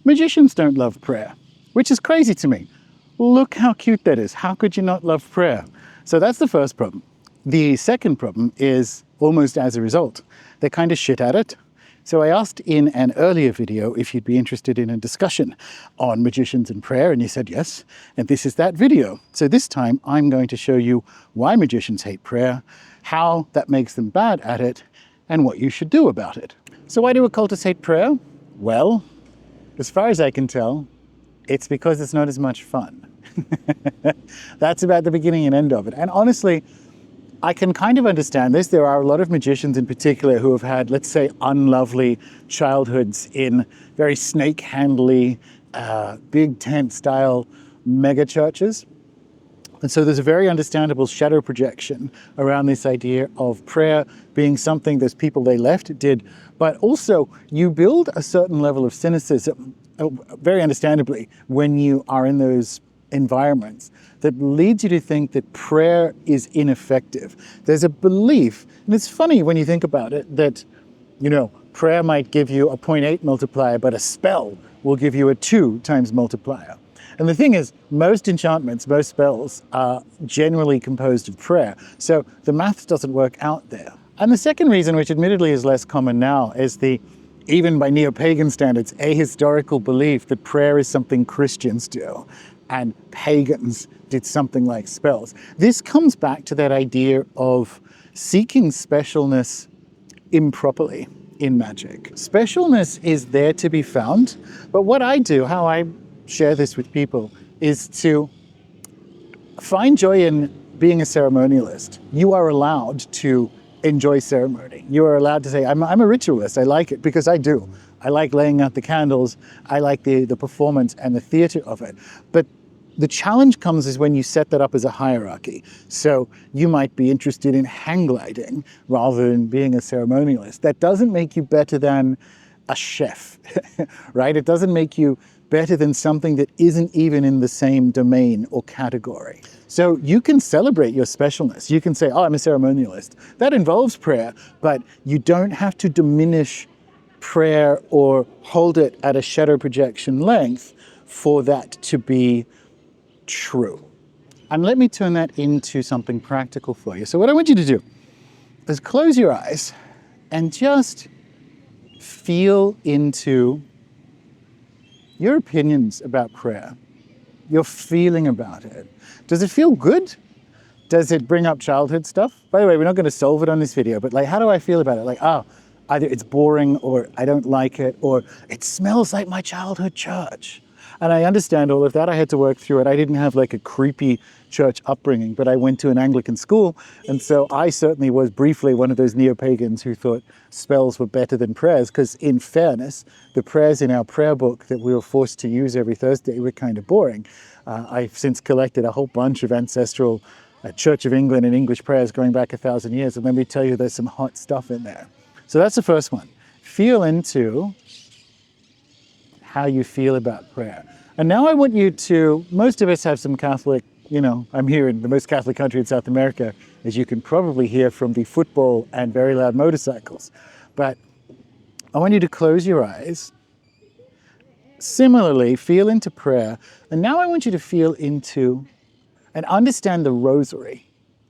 Magicians don't love prayer, which is crazy to me. Look how cute that is. How could you not love prayer? So that's the first problem. The second problem is almost as a result. They're kind of shit at it. So I asked in an earlier video if you'd be interested in a discussion on magicians and prayer, and you said yes, and this is that video. So this time I'm going to show you why magicians hate prayer, how that makes them bad at it, and what you should do about it. So why do occultists hate prayer? Well, as far as I can tell, it's because it's not as much fun. That's about the beginning and end of it. And honestly, I can kind of understand this. There are a lot of magicians in particular who have had, let's say, unlovely childhoods in very snake-handly, big tent style mega churches. And so there's a very understandable shadow projection around this idea of prayer being something those people they left did. But also you build a certain level of cynicism, very understandably, when you are in those environments that leads you to think that prayer is ineffective. There's a belief, and it's funny when you think about it, that, you know, prayer might give you a 0.8 multiplier, but a spell will give you a 2 times multiplier. And the thing is, most enchantments, most spells are generally composed of prayer. So the maths doesn't work out there. And the second reason, which admittedly is less common now, is the, even by neo-pagan standards, a historical belief that prayer is something Christians do and pagans did something like spells. This comes back to that idea of seeking specialness improperly in magic. Specialness is there to be found, but what I do, how I share this with people, is to find joy in being a ceremonialist. You are allowed to enjoy ceremony. You are allowed to say, I'm a ritualist, I like it, because I do. I like laying out the candles, I like the performance and the theater of it. But the challenge comes is when you set that up as a hierarchy. So you might be interested in hang gliding rather than being a ceremonialist. That doesn't make you better than a chef, right? It doesn't make you better than something that isn't even in the same domain or category. So you can celebrate your specialness. You can say, oh, I'm a ceremonialist. That involves prayer, but you don't have to diminish prayer or hold it at a shadow projection length for that to be true. And let me turn that into something practical for you. So what I want you to do is close your eyes and just feel into your opinions about prayer, your feeling about it. Does it feel good? Does it bring up childhood stuff? By the way, we're not going to solve it on this video, but like, how do I feel about it? Like, oh, either it's boring or I don't like it, or it smells like my childhood church. And I understand all of that. I had to work through it. I didn't have like a creepy church upbringing, but I went to an Anglican school. And so I certainly was briefly one of those neo-pagans who thought spells were better than prayers, because in fairness, the prayers in our prayer book that we were forced to use every Thursday were kind of boring. I've since collected a whole bunch of ancestral Church of England and English prayers going back 1,000 years. And let me tell you, there's some hot stuff in there. So that's the first one. Feel into how you feel about prayer. And now I want you to, most of us have some Catholic, you know, I'm here in the most Catholic country in South America, as you can probably hear from the football and very loud motorcycles. But I want you to close your eyes. Similarly, feel into prayer. And now I want you to feel into and understand the rosary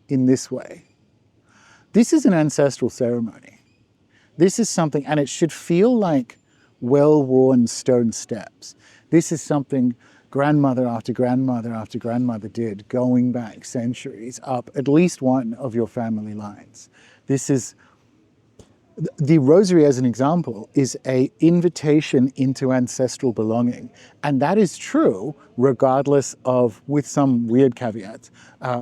in this way. This is an ancestral ceremony. This is something, and it should feel like well-worn stone steps. This is something grandmother after grandmother after grandmother did, going back centuries up at least one of your family lines. This is, the rosary as an example, is an invitation into ancestral belonging. And that is true regardless of, with some weird caveats,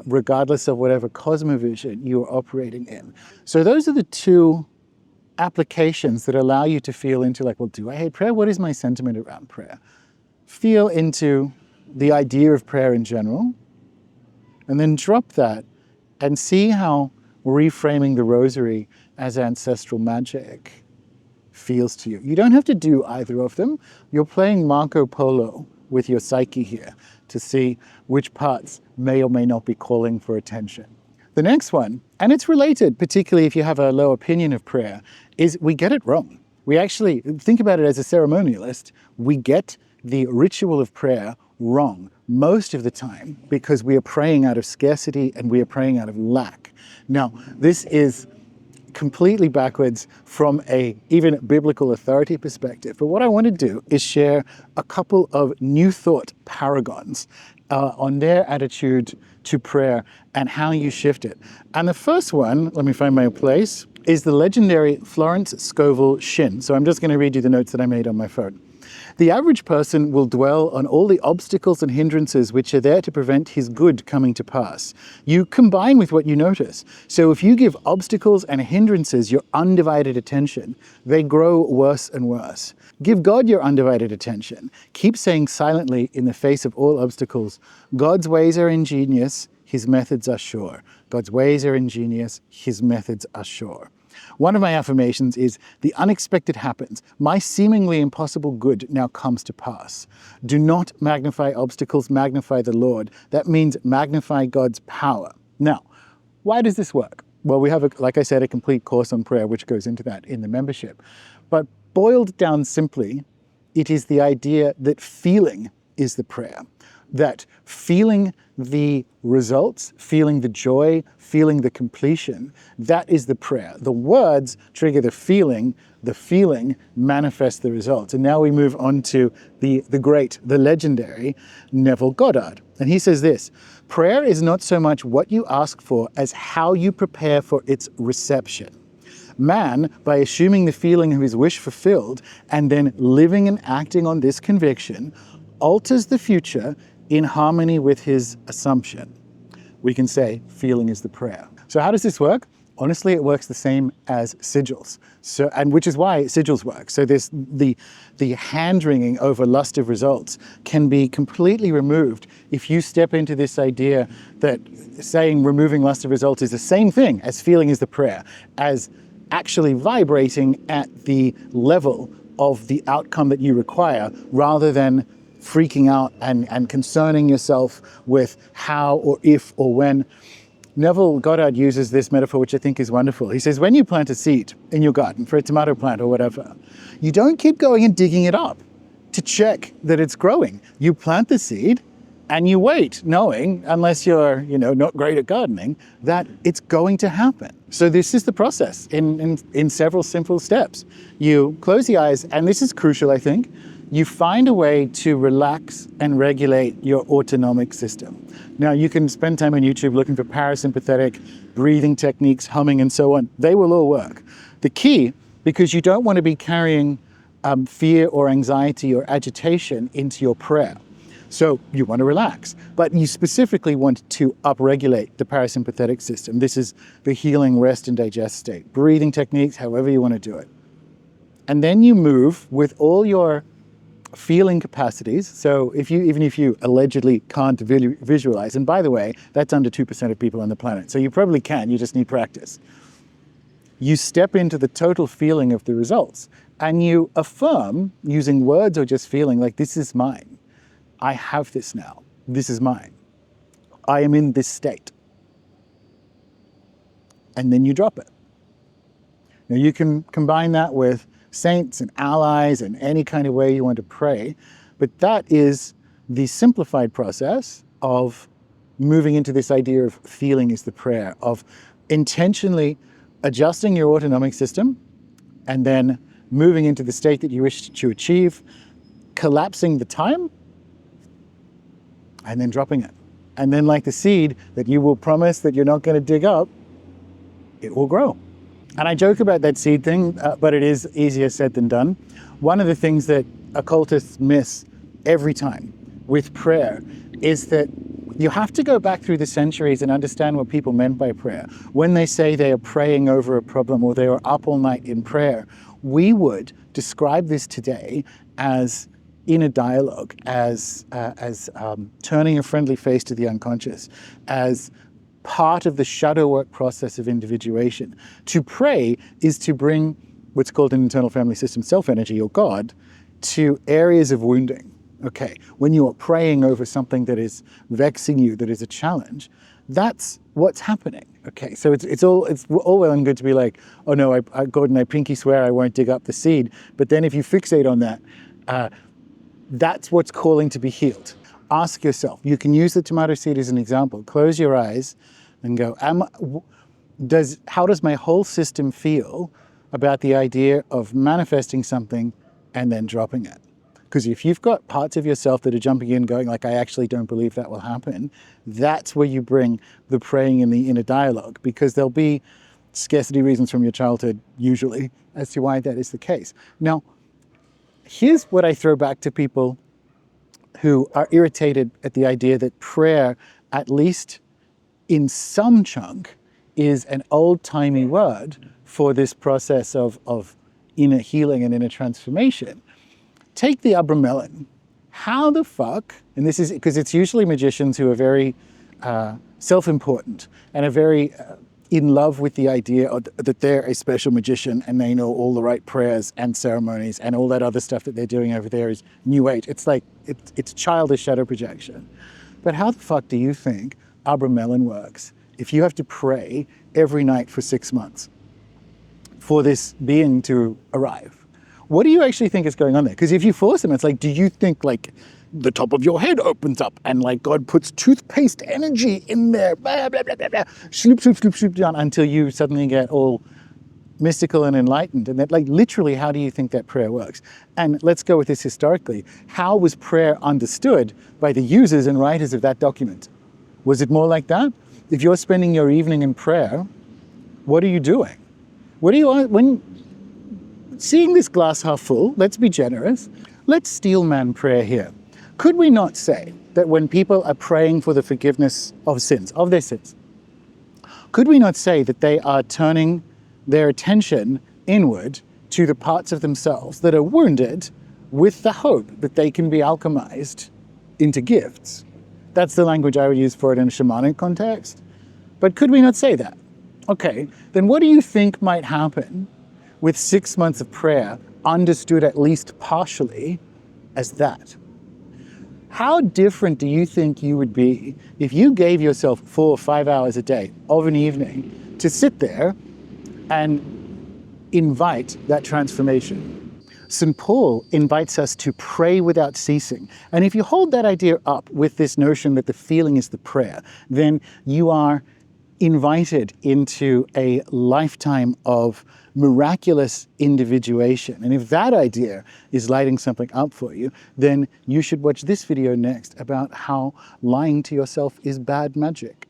regardless of whatever cosmovision you're operating in. So those are the two applications that allow you to feel into like, well, do I hate prayer? What is my sentiment around prayer? Feel into the idea of prayer in general, and then drop that and see how reframing the rosary as ancestral magic feels to you. You don't have to do either of them. You're playing Marco Polo with your psyche here to see which parts may or may not be calling for attention. The next one, and it's related, particularly if you have a low opinion of prayer, is we get it wrong. We actually, think about it as a ceremonialist, we get the ritual of prayer wrong most of the time because we are praying out of scarcity and we are praying out of lack. Now, this is completely backwards from a even biblical authority perspective. But what I want to do is share a couple of New Thought paragons on their attitude to prayer and how you shift it. And the first one, let me find my place, is the legendary Florence Scovel Shinn. So I'm just going to read you the notes that I made on my phone. The average person will dwell on all the obstacles and hindrances which are there to prevent his good coming to pass. You combine with what you notice. So if you give obstacles and hindrances your undivided attention, they grow worse and worse. Give God your undivided attention. Keep saying silently in the face of all obstacles, God's ways are ingenious, his methods are sure. God's ways are ingenious, his methods are sure. One of my affirmations is, the unexpected happens. My seemingly impossible good now comes to pass. Do not magnify obstacles, magnify the Lord. That means magnify God's power. Now, why does this work? Well, we have, like I said, a complete course on prayer, which goes into that in the membership. But boiled down simply, it is the idea that feeling is the prayer. That feeling the results, feeling the joy, feeling the completion, that is the prayer. The words trigger the feeling manifests the results. And now we move on to the great, the legendary Neville Goddard. And he says this, prayer is not so much what you ask for as how you prepare for its reception. Man, by assuming the feeling of his wish fulfilled and then living and acting on this conviction, alters the future in harmony with his assumption. We can say feeling is the prayer. So how does this work? Honestly, it works the same as sigils. So, and which is why sigils work. So the hand-wringing over lust of results can be completely removed if you step into this idea that saying removing lust of results is the same thing as feeling is the prayer, as actually vibrating at the level of the outcome that you require rather than freaking out and concerning yourself with how or if or when. Neville Goddard uses this metaphor, which I think is wonderful. He says, when you plant a seed in your garden for a tomato plant or whatever, you don't keep going and digging it up to check that it's growing. You plant the seed and you wait, knowing, unless you're not great at gardening, that it's going to happen. So this is the process in several simple steps. You close the eyes, and this is crucial, I think. You find a way to relax and regulate your autonomic system. Now, you can spend time on YouTube looking for parasympathetic breathing techniques, humming, and so on. They will all work. The key, because you don't want to be carrying fear or anxiety or agitation into your prayer. So you want to relax, but you specifically want to upregulate the parasympathetic system. This is the healing, rest, and digest state. Breathing techniques, however you want to do it. And then you move with all your feeling capacities. So even if you allegedly can't visualize, and by the way, that's under 2% of people on the planet. So you probably can, you just need practice. You step into the total feeling of the results and you affirm using words or just feeling like, this is mine. I have this now. This is mine. I am in this state. And then you drop it. Now you can combine that with saints and allies and any kind of way you want to pray, but that is the simplified process of moving into this idea of feeling is the prayer, of intentionally adjusting your autonomic system and then moving into the state that you wish to achieve, collapsing the time, and then dropping it. And then like the seed that you will promise that you're not going to dig up, it will grow. And I joke about that seed thing, but it is easier said than done. One of the things that occultists miss every time with prayer is that you have to go back through the centuries and understand what people meant by prayer. When they say they are praying over a problem or they are up all night in prayer, we would describe this today as inner dialogue, as turning a friendly face to the unconscious, as part of the shadow work process of individuation. To pray is to bring what's called an internal family system self-energy, or God, to areas of wounding. Okay, when you are praying over something that is vexing you, that is a challenge, that's what's happening. Okay, so it's all well and good to be like, oh no, Gordon, I pinky swear I won't dig up the seed. But then if you fixate on that, That's what's calling to be healed. Ask yourself, you can use the tomato seed as an example. Close your eyes and go, how does my whole system feel about the idea of manifesting something and then dropping it? Because if you've got parts of yourself that are jumping in going like, I actually don't believe that will happen, that's where you bring the praying and the inner dialogue, because there'll be scarcity reasons from your childhood, usually, as to why that is the case. Now, here's what I throw back to people who are irritated at the idea that prayer, at least in some chunk, is an old-timey word for this process of inner healing and inner transformation. Take the Abra melon. How the fuck, and this is because it's usually magicians who are very self-important and are very in love with the idea that they're a special magician and they know all the right prayers and ceremonies, and all that other stuff that they're doing over there is new age. It's like, it's childish shadow projection. But how the fuck do you think Abra melon works if you have to pray every night for 6 months for this being to arrive? What do you actually think is going on there? Because if you force them, it's like, do you think like the top of your head opens up and like God puts toothpaste energy in there, blah, blah, blah, blah, blah, sloop, sloop, sloop, sloop down until you suddenly get all mystical and enlightened? And that, like, literally, how do you think that prayer works? And let's go with this historically. How was prayer understood by the users and writers of that document? Was it more like that? If you're spending your evening in prayer, what are you doing? What do you want when seeing this glass half full? Let's be generous. Let's steelman prayer here. Could we not say that when people are praying for the forgiveness of sins, of their sins, could we not say that they are turning their attention inward to the parts of themselves that are wounded with the hope that they can be alchemized into gifts? That's the language I would use for it in a shamanic context. But could we not say that? Okay, then what do you think might happen with 6 months of prayer understood at least partially as that? How different do you think you would be if you gave yourself 4 or 5 hours a day of an evening to sit there and invite that transformation? St. Paul invites us to pray without ceasing. And if you hold that idea up with this notion that the feeling is the prayer, then you are invited into a lifetime of miraculous individuation. And if that idea is lighting something up for you, then you should watch this video next about how lying to yourself is bad magic.